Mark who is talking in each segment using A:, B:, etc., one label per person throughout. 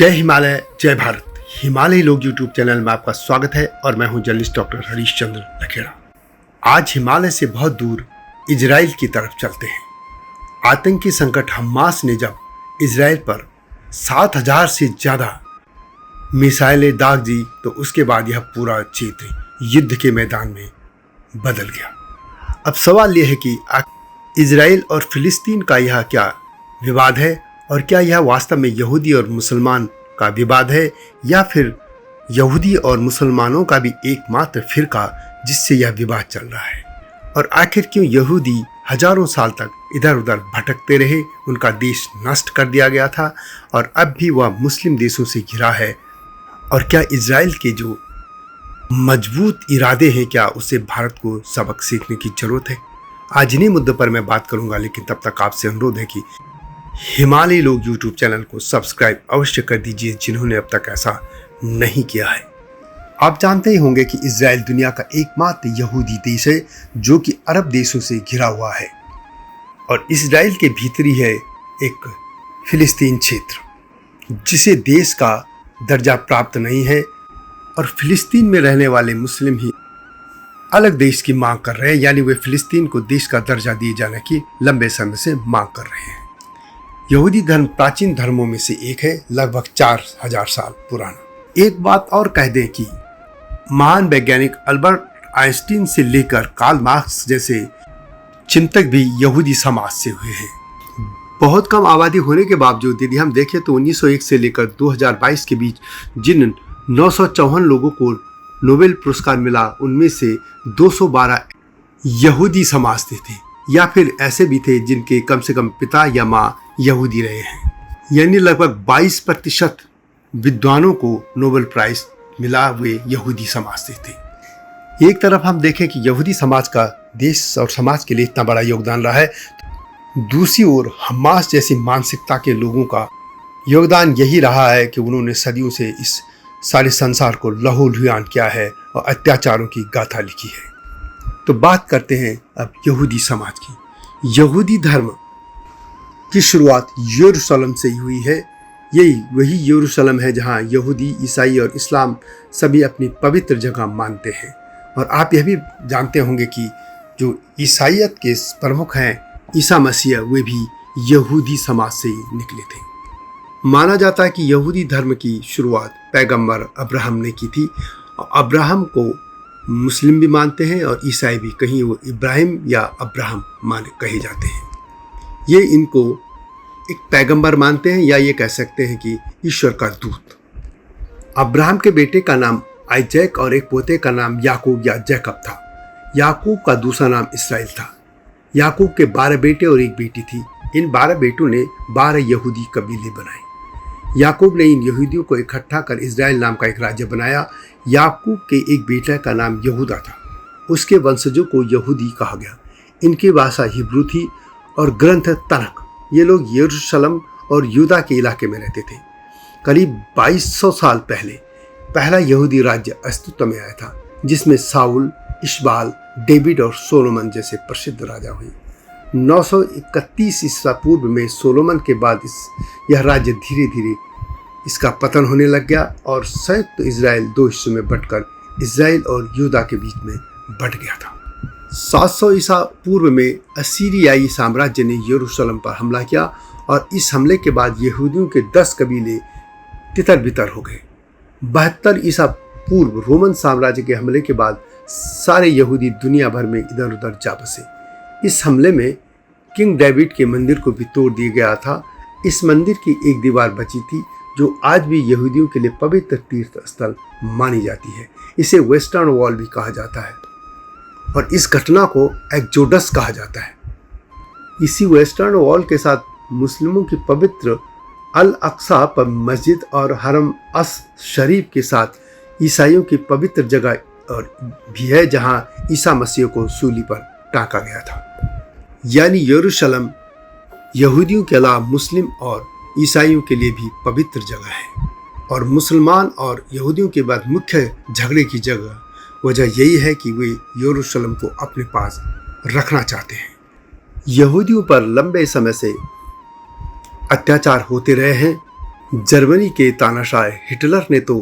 A: जय हिमालय जय भारत। हिमालय लोग यूट्यूब चैनल में आपका स्वागत है और मैं हूं जर्नलिस्ट डॉक्टर हरीश चंद्र लखेड़ा। आज हिमालय से बहुत दूर इजराइल की तरफ चलते हैं। आतंकी संकट हमास ने जब इजराइल पर 7,000 से ज़्यादा मिसाइलें दाग दी तो उसके बाद यह पूरा क्षेत्र युद्ध के मैदान में बदल गया। अब सवाल यह है कि इजराइल और फिलिस्तीन का यह क्या विवाद है और क्या यह वास्तव में यहूदी और मुसलमान का विवाद है या फिर यहूदी और मुसलमानों का भी एकमात्र फिरका जिससे यह विवाद चल रहा है। और आखिर क्यों यहूदी हजारों साल तक इधर उधर भटकते रहे, उनका देश नष्ट कर दिया गया था और अब भी वह मुस्लिम देशों से घिरा है। और क्या इजराइल के जो मजबूत इरादे हैं क्या उससे भारत को सबक सीखने की जरूरत है। आज इन्हीं मुद्दों पर मैं बात करूंगा, लेकिन तब तक आपसे अनुरोध है कि हिमालय लोग यूट्यूब चैनल को सब्सक्राइब अवश्य कर दीजिए जिन्होंने अब तक ऐसा नहीं किया है। आप जानते ही होंगे कि इजराइल दुनिया का एकमात्र यहूदी देश है जो कि अरब देशों से घिरा हुआ है और इजराइल के भीतर ही है एक फिलिस्तीन क्षेत्र जिसे देश का दर्जा प्राप्त नहीं है और फिलिस्तीन में रहने वाले मुस्लिम ही अलग देश की मांग कर रहे हैं, यानी वे फिलिस्तीन को देश का दर्जा दिए जाने की लंबे समय से मांग कर रहे हैं। यहूदी धर्म प्राचीन धर्मों में से एक है, लगभग 4,000 साल पुराना। एक बात और कह दें कि महान वैज्ञानिक अल्बर्ट आइंस्टीन से लेकर कार्ल मार्क्स जैसे चिंतक भी यहूदी समाज से हुए हैं। बहुत कम आबादी होने के बावजूद यदि हम देखें तो 1901 से लेकर 2022 के बीच जिन 954 लोगों को नोबेल पुरस्कार मिला उनमें से 212 यहूदी समाज से थे या फिर ऐसे भी थे जिनके कम से कम पिता या माँ यहूदी रहे हैं। यानी लगभग 22% विद्वानों को नोबेल प्राइज मिला हुए यहूदी समाज से थे। एक तरफ हम देखें कि यहूदी समाज का देश और समाज के लिए इतना बड़ा योगदान रहा है, दूसरी ओर हमास जैसी मानसिकता के लोगों का योगदान यही रहा है कि उन्होंने सदियों से इस सारे संसार को लहूलुहान किया है और अत्याचारों की गाथा लिखी है। तो बात करते हैं अब यहूदी समाज की। यहूदी धर्म की शुरुआत यरूशलेम से ही हुई है। यही वही यरूशलेम है जहाँ यहूदी, ईसाई और इस्लाम सभी अपनी पवित्र जगह मानते हैं। और आप यह भी जानते होंगे कि जो ईसाईयत के प्रमुख हैं ईसा मसीह, वे भी यहूदी समाज से ही निकले थे। माना जाता है कि यहूदी धर्म की शुरुआत पैगंबर अब्राहम ने की थी। अब्राहम को मुस्लिम भी मानते हैं और ईसाई भी, कहीं वो इब्राहिम या अब्राहम कहे जाते हैं। ये इनको एक पैगंबर मानते हैं या ये कह सकते हैं कि ईश्वर का दूत। अब्राहम के बेटे का नाम आइजैक और एक पोते का नाम याकूब या जैकब था। याकूब का दूसरा नाम इसराइल था। याकूब के 12 बेटे और एक बेटी थी। इन 12 बेटों ने 12 यहूदी कबीले बनाए। याकूब ने इन यहूदियों को इकट्ठा कर इजराइल नाम का एक राज्य बनाया। याकूब के एक बेटे का नाम यहूदा था। उसके वंशजों को यहूदी कहा गया। इनकी भाषा हिब्रू थी और ग्रंथ तनख। ये लोग यरूशलेम और यूदा के इलाके में रहते थे। करीब 2200 साल पहले पहला यहूदी राज्य अस्तित्व में आया था जिसमें साउल, इशबाल, डेविड और सोलोमन जैसे प्रसिद्ध राजा हुए। 931 ईसा पूर्व में सोलोमन के बाद यह राज्य धीरे धीरे इसका पतन होने लग गया और संयुक्त इजराइल 2 हिस्सों में बंटकर इजराइल और यूदा के बीच में बंट गया था। 700 ईसा पूर्व में असीरियाई साम्राज्य ने यरूशलेम पर हमला किया और इस हमले के बाद यहूदियों के 10 कबीले तितर बितर हो गए। 72 ईसा पूर्व रोमन साम्राज्य के हमले के बाद सारे यहूदी दुनिया भर में इधर उधर जा बसे। इस हमले में किंग डेविड के मंदिर को भी तोड़ दिया गया था। इस मंदिर की एक दीवार बची थी जो आज भी यहूदियों के लिए पवित्र तीर्थ स्थल मानी जाती है। इसे वेस्टर्न वॉल भी कहा जाता है और इस घटना को एक्सोडस कहा जाता है। इसी वेस्टर्न वॉल के साथ मुस्लिमों की पवित्र अल अक्सा पर मस्जिद और हरम अस शरीफ के साथ ईसाइयों की पवित्र जगह और भी है जहां ईसा मसीह को सूली पर टांका गया था। यानी यरूशलेम यहूदियों के अलावा मुस्लिम और ईसाइयों के लिए भी पवित्र जगह है और मुसलमान और यहूदियों के बाद मुख्य झगड़े की जगह वजह यही है कि वे यरूशलेम को अपने पास रखना चाहते हैं। यहूदियों पर लंबे समय से अत्याचार होते रहे हैं जर्मनी के तानाशाह हिटलर ने तो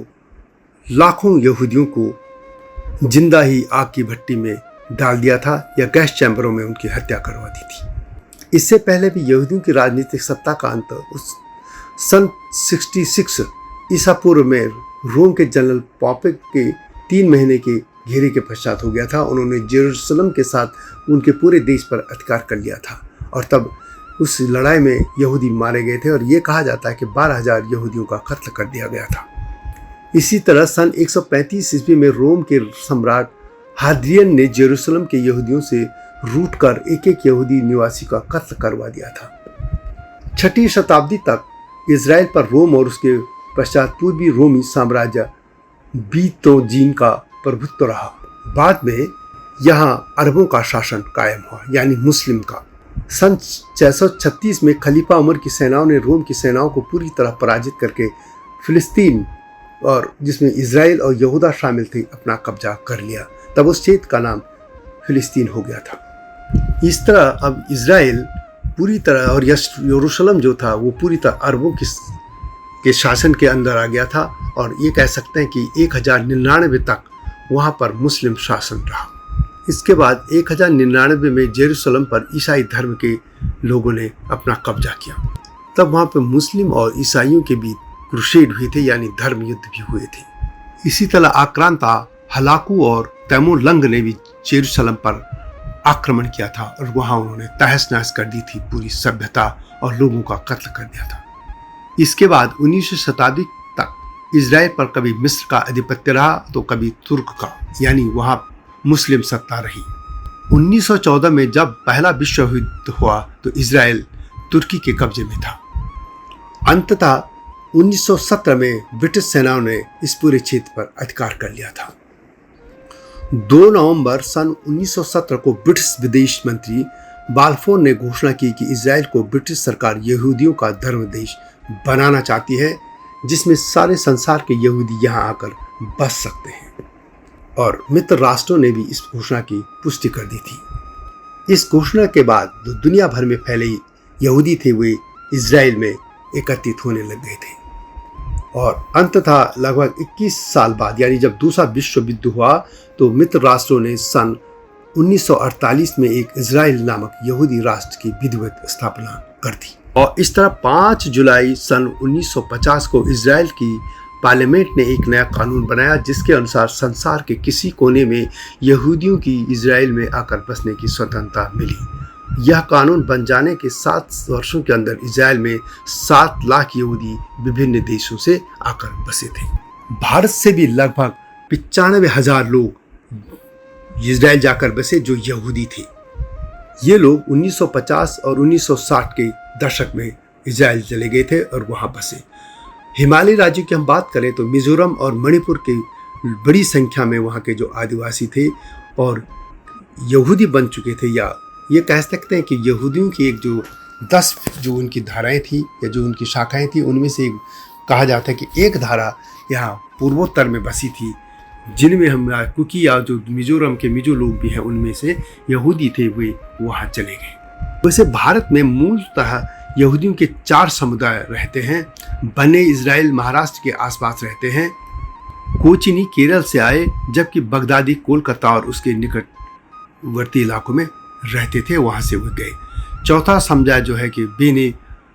A: लाखों यहूदियों को जिंदा ही आग की भट्टी में डाल दिया था या गैस चैम्बरों में उनकी हत्या करवा दी थी। इससे पहले भी यहूदियों की राजनीतिक सत्ता का अंत उस सन 66 ईसा पूर्व में रोम के जनरल पॉपे के 3 महीने के घेरे के पश्चात हो गया था। उन्होंने जेरूसलम के साथ उनके पूरे देश पर अधिकार कर लिया था और तब उस लड़ाई में यहूदी मारे गए थे और ये कहा जाता है कि 12,000 यहूदियों का कत्ल कर दिया गया था। इसी तरह सन 135 ईस्वी में रोम के सम्राट हाद्रियन ने जेरूसलम के यहूदियों से रूट कर एक एक यहूदी निवासी का कत्ल करवा दिया था। 6वीं शताब्दी तक इजराइल पर रोम और उसके पश्चात पूर्वी रोमी साम्राज्य बीतोजीन का प्रभुत्व रहा। बाद में यहाँ अरबों का शासन कायम हुआ, यानी मुस्लिम का। सन 636 में खलीफा उमर की सेनाओं ने रोम की सेनाओं को पूरी तरह पराजित करके फिलिस्तीन, और जिसमें इजराइल और यहूदा शामिल थे, अपना कब्जा कर लिया। तब उस क्षेत्र का नाम फिलिस्तीन हो गया था। इस तरह अब इजराइल पूरी तरह और यरूशलेम जो था वो पूरी तरह अरबों के शासन के अंदर आ गया था और ये कह सकते हैं कि 1099 तक वहाँ पर मुस्लिम शासन रहा। इसके बाद 1099 में जेरूसलम पर ईसाई धर्म के लोगों ने अपना कब्जा किया। तब वहाँ पर मुस्लिम और ईसाइयों के बीच क्रुसेड हुए थे, यानी धर्म युद्ध भी हुए थे। इसी तरह आक्रांता, हलाकू और तैमूरलंग ने भी जेरूसलम पर आक्रमण किया था और वहाँ उन्होंने तहस नहस कर दी थी पूरी सभ्यता और लोगों का कत्ल कर दिया था। इसके बाद 19वीं शताब्दी तक इजराइल पर कभी मिस्र का आधिपत्य रहा तो कभी तुर्क का, यानी वहाँ मुस्लिम सत्ता रही। 1914 में जब पहला विश्व युद्ध हुआ तो इजराइल तुर्की के कब्जे में था। अंततः 1917 में ब्रिटिश सेनाओं ने इस पूरे क्षेत्र पर अधिकार कर लिया था। 2 नवंबर सन 1917 को ब्रिटिश विदेश मंत्री बाल्फोर ने घोषणा की कि इजराइल को ब्रिटिश सरकार यहूदियों का धर्म देश बनाना चाहती है, जिसमें सारे संसार के यहूदी यहाँ आकर बस सकते हैं, और मित्र राष्ट्रों ने भी इस घोषणा की पुष्टि कर दी थी। इस घोषणा के बाद जो दुनिया भर में फैले यहूदी थे वे इजराइल में एकत्रित होने लग गए थे और अंततः लगभग 21 साल बाद, यानी जब दूसरा विश्व युद्ध हुआ, तो मित्र राष्ट्रों ने सन 1948 में एक इजराइल नामक यहूदी राष्ट्र की विधिवत स्थापना कर दी। और इस तरह 5 जुलाई सन 1950 को इजराइल की पार्लियामेंट ने एक नया कानून बनाया, जिसके अनुसार संसार के किसी कोने में यहूदियों की इजराइल में आकर बसने की स्वतंत्रता मिली। यह कानून बन जाने के 7 वर्षों के अंदर इजराइल में 7 लाख यहूदी विभिन्न देशों से आकर बसे थे। भारत से भी लगभग 95,000 लोग इजराइल जाकर बसे जो यहूदी थे। ये लोग 1950 और 1960 के दशक में इजराइल चले गए थे और वहाँ बसे। हिमालयी राज्यों की हम बात करें तो मिजोरम और मणिपुर की बड़ी संख्या में वहाँ के जो आदिवासी थे और यहूदी बन चुके थे, या ये कह सकते हैं कि यहूदियों की एक जो 10 जो उनकी धाराएं थी या जो उनकी शाखाएं थी, उनमें से कहा जाता है कि एक धारा यहाँ पूर्वोत्तर में बसी थी, जिनमें हम कुकी या जो मिजोरम के मिजो लोग भी हैं उनमें से यहूदी थे, वे वहाँ चले गए। वैसे भारत में मूलतः यहूदियों के 4 समुदाय रहते हैं। बने इजराइल महाराष्ट्र के आसपास रहते हैं, कोचिनी केरल से आए, जबकि बगदादी कोलकाता और उसके निकटवर्ती इलाकों में रहते थे, वहाँ से वो गए। चौथा समुदाय जो है कि बेने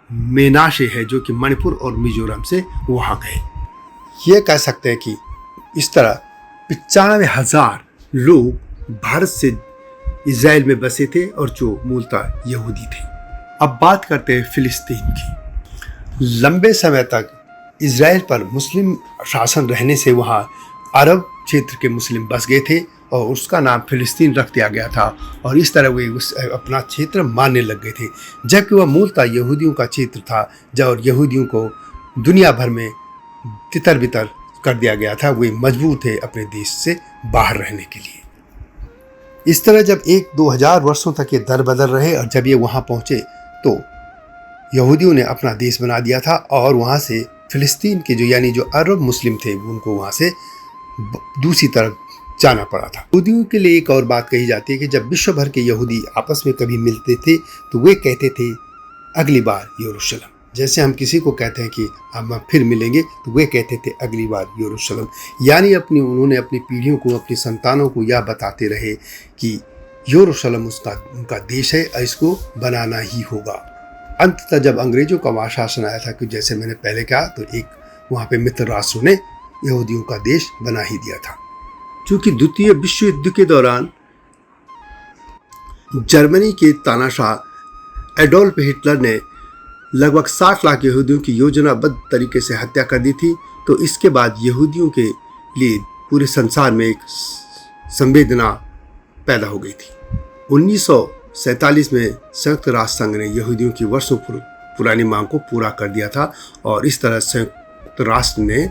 A: मेनाशे है, जो कि मणिपुर और मिजोरम से वहाँ गए। ये कह सकते हैं कि इस तरह 95,000 लोग भारत से इजराइल में बसे थे और जो मूलतः यहूदी थे। अब बात करते हैं फिलिस्तीन की। लंबे समय तक इजराइल पर मुस्लिम शासन रहने से वहाँ अरब क्षेत्र के मुस्लिम बस गए थे और उसका नाम फिलिस्तीन रख दिया गया था और इस तरह वे उस अपना क्षेत्र मानने लग गए थे, जबकि वह मूलतः यहूदियों का क्षेत्र था और यहूदियों को दुनिया भर में तितर बितर कर दिया गया था। वे मजबूर थे अपने देश से बाहर रहने के लिए। इस तरह जब 1-2 वर्षों तक ये दर बदर रहे और जब ये वहाँ पहुँचे तो यहूदियों ने अपना देश बना दिया था और वहाँ से फिलिस्तीन के जो अरब मुस्लिम थे उनको वहाँ से दूसरी तरफ जाना पड़ा था। यहूदियों के लिए एक और बात कही जाती है कि जब विश्व भर के यहूदी आपस में कभी मिलते थे तो वे कहते थे अगली बार यरूशलेम, जैसे हम किसी को कहते हैं कि हम फिर मिलेंगे, तो वे कहते थे अगली बार यरूशलेम। यानी उन्होंने अपनी पीढ़ियों को, अपनी संतानों को यह बताते रहे कि यरूशलेम उनका देश है और इसको बनाना ही होगा। अंततः जब अंग्रेजों का वहाँ शासन आया था, कि जैसे मैंने पहले कहा, तो एक वहाँ पे मित्र राष्ट्रों ने यहूदियों का देश बना ही दिया था। चूंकि द्वितीय विश्व युद्ध के दौरान जर्मनी के तानाशाह एडोल्फ हिटलर ने लगभग 60 लाख यहूदियों की योजनाबद्ध तरीके से हत्या कर दी थी, तो इसके बाद यहूदियों के लिए पूरे संसार में एक संवेदना पैदा हो गई थी। 1947 में संयुक्त राष्ट्र संघ ने यहूदियों की वर्षों पुरानी मांग को पूरा कर दिया था और इस तरह संयुक्त राष्ट्र ने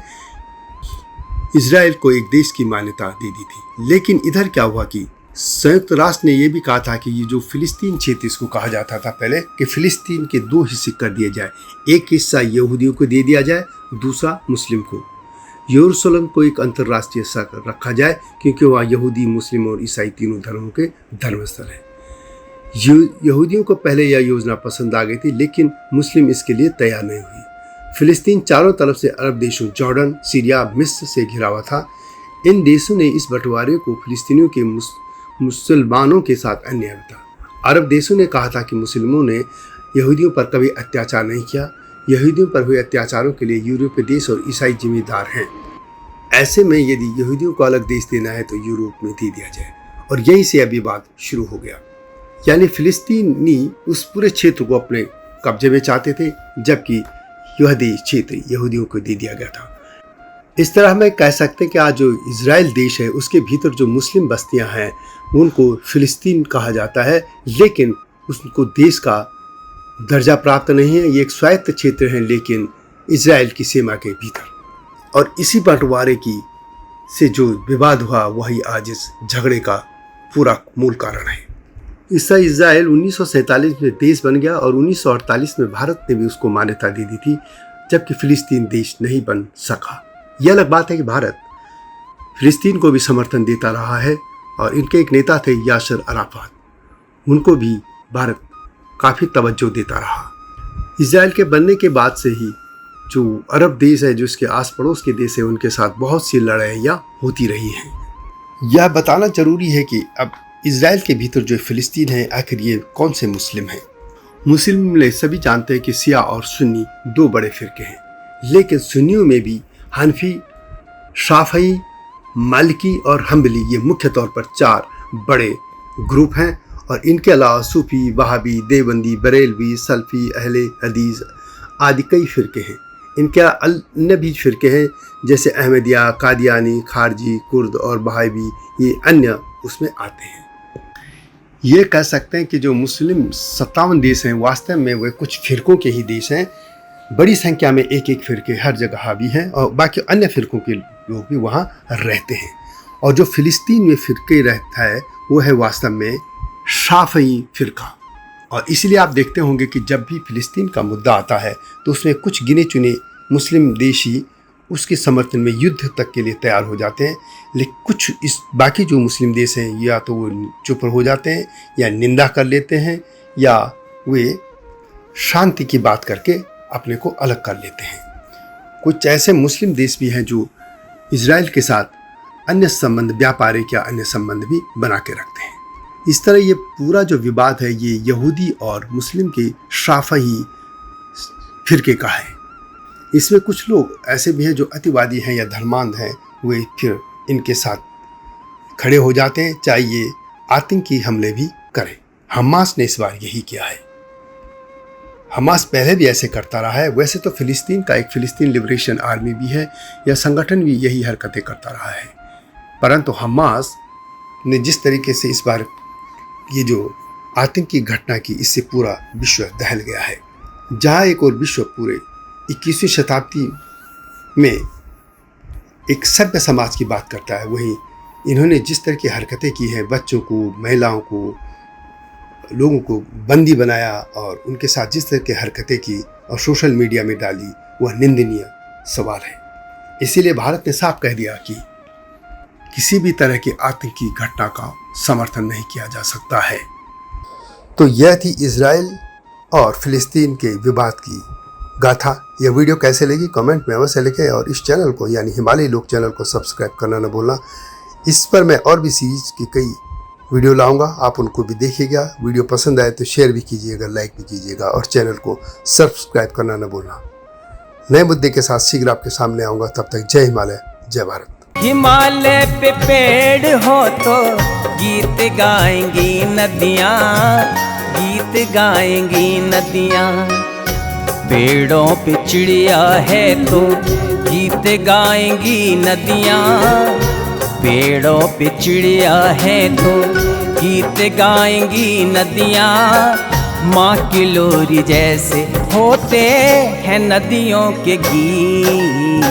A: इजराइल को एक देश की मान्यता दे दी थी। लेकिन इधर क्या हुआ कि संयुक्त राष्ट्र ने यह भी कहा था कि ये जो फिलिस्तीन क्षेत्र, इसको कहा जाता था पहले, कि फिलिस्तीन के 2 हिस्से कर दिए जाए, एक हिस्सा यहूदियों को दे दिया जाए, दूसरा मुस्लिम को। यरूशलेम को एक अंतर्राष्ट्रीय शहर रखा जाए, क्योंकि वहाँ यहूदी, मुस्लिम और ईसाई तीनों धर्मों के धर्मस्थल है। यहूदियों को पहले यह योजना पसंद आ गई थी, लेकिन मुस्लिम इसके लिए तैयार नहीं हुई। फिलिस्तीन चारों तरफ से अरब देशों जॉर्डन, सीरिया, मिस्र से घिरा हुआ था। इन देशों ने इस बंटवारे को फिलिस्तीनियों के मुसलमानों के साथ अन्याय था। अरब देशों ने कहा था कि मुसलमानों ने यहूदियों पर कभी अत्याचार नहीं किया, यहूदियों पर हुए अत्याचारों के लिए यूरोपीय देश और ईसाई जिम्मेदार हैं। ऐसे में यदि यहूदियों को अलग देश देना है तो यूरोप में दे दिया जाए, और यहीं से यह विवाद शुरू हो गया। यानी फिलिस्तीनी उस पूरे क्षेत्र को अपने कब्जे में चाहते थे, जबकि यह देश क्षेत्र यहूदियों को दे दिया गया था। इस तरह हम कह सकते हैं कि आज जो इजराइल देश है, उसके भीतर जो मुस्लिम बस्तियां हैं उनको फिलिस्तीन कहा जाता है, लेकिन उसको देश का दर्जा प्राप्त नहीं है। ये एक स्वायत्त क्षेत्र है, लेकिन इजराइल की सीमा के भीतर। और इसी बंटवारे की से जो विवाद हुआ, वही आज इस झगड़े का पूरा मूल कारण है। इससे इजराइल 1947 में देश बन गया और 1948 में भारत ने भी उसको मान्यता दे दी थी, जबकि फिलिस्तीन देश नहीं बन सका। यह अलग बात है कि भारत फिलिस्तीन को भी समर्थन देता रहा है, और इनके एक नेता थे यासर अराफात, उनको भी भारत काफ़ी तवज्जो देता रहा। इजराइल के बनने के बाद से ही जो अरब देश है, जो इसके आस पड़ोस के देश है, उनके साथ बहुत सी लड़ाइयाँ होती रही हैं। यह बताना जरूरी है कि अब इजराइल के भीतर जो फिलिस्तीन है, आखिर ये कौन से मुस्लिम हैं। मुस्लिम सभी जानते हैं कि शिया और सुन्नी 2 बड़े फिरके हैं, लेकिन सुन्नियों में भी हनफी, शाफई, मालिकी और हम्बली, ये मुख्य तौर पर 4 बड़े ग्रुप हैं। और इनके अलावा सूफी, वहाबी, देवबंदी, बरेलवी, सल्फी, अहले हदीस आदि कई फिरके हैं। इनके अन्य भी फिरके हैं, जैसे अहमदिया, कादियानी, खारजी, कुर्द और बहावी, ये अन्य उसमें आते हैं। ये कह सकते हैं कि जो मुस्लिम 57 देश हैं, वास्तव में वे कुछ फिरकों के ही देश हैं। बड़ी संख्या में एक फिरके हर जगह हावी हैं, और बाकी अन्य फिरकों के लोग भी वहाँ रहते हैं। और जो फिलिस्तीन में फिरके रहता है, वो है वास्तव में शाफई फिरका। और इसलिए आप देखते होंगे कि जब भी फिलिस्तीन का मुद्दा आता है, तो उसमें कुछ गिने चुने मुस्लिम देश ही उसके समर्थन में युद्ध तक के लिए तैयार हो जाते हैं। लेकिन कुछ इस बाकी जो मुस्लिम देश हैं, या तो वो चुप हो जाते हैं, या निंदा कर लेते हैं, या वे शांति की बात करके अपने को अलग कर लेते हैं। कुछ ऐसे मुस्लिम देश भी हैं जो इजराइल के साथ अन्य संबंध, व्यापारिक या अन्य संबंध भी बना के रखते हैं। इस तरह ये पूरा जो विवाद है, ये यहूदी और मुस्लिम के शाफई फिरके का है। इसमें कुछ लोग ऐसे भी हैं जो अतिवादी हैं या धर्मांध हैं, वे फिर इनके साथ खड़े हो जाते हैं, चाहे ये आतंकी हमले भी करें। हमास ने इस बार यही किया है। हमास पहले भी ऐसे करता रहा है। वैसे तो फिलिस्तीन का एक फिलिस्तीन लिबरेशन आर्मी भी है, यह संगठन भी यही हरकतें करता रहा है, परंतु हमास ने जिस तरीके से इस बार ये जो आतंकी घटना की, इससे पूरा विश्व दहल गया है। जहाँ एक और विश्व पूरे 21वीं शताब्दी में एक सभ्य समाज की बात करता है, वहीं इन्होंने जिस तरह की हरकतें की हैं, बच्चों को, महिलाओं को, लोगों को बंदी बनाया और उनके साथ जिस तरह की हरकतें की और सोशल मीडिया में डाली, वह निंदनीय सवाल है। इसीलिए भारत ने साफ कह दिया कि किसी भी तरह की आतंकी घटना का समर्थन नहीं किया जा सकता है। तो यह थी इजराइल और फिलिस्तीन के विवाद की गाथा। यह वीडियो कैसे लगी कमेंट में अवश्य लिखें और इस चैनल को यानी हिमालय लोक चैनल को सब्सक्राइब करना न भूलना। इस पर मैं और भी सीरीज की कई वीडियो लाऊंगा, आप उनको भी देखिएगा। वीडियो पसंद आए तो शेयर भी कीजिएगा, लाइक भी कीजिएगा और चैनल को सब्सक्राइब करना न भूलना। नए मुद्दे के साथ शीघ्र आपके सामने आऊँगा। तब तक जय हिमालय, जय भारत।
B: हिमालय पे पेड़ हो तो गीत गाएंगी नदियाँ, गीत गाएंगी नदियाँ। पेड़ों पे चिड़िया है तो गीत गाएंगी नदियाँ, पेड़ों पे चिड़िया है तो गीत गाएंगी नदियाँ। माँ की लोरी जैसे होते हैं नदियों के गीत,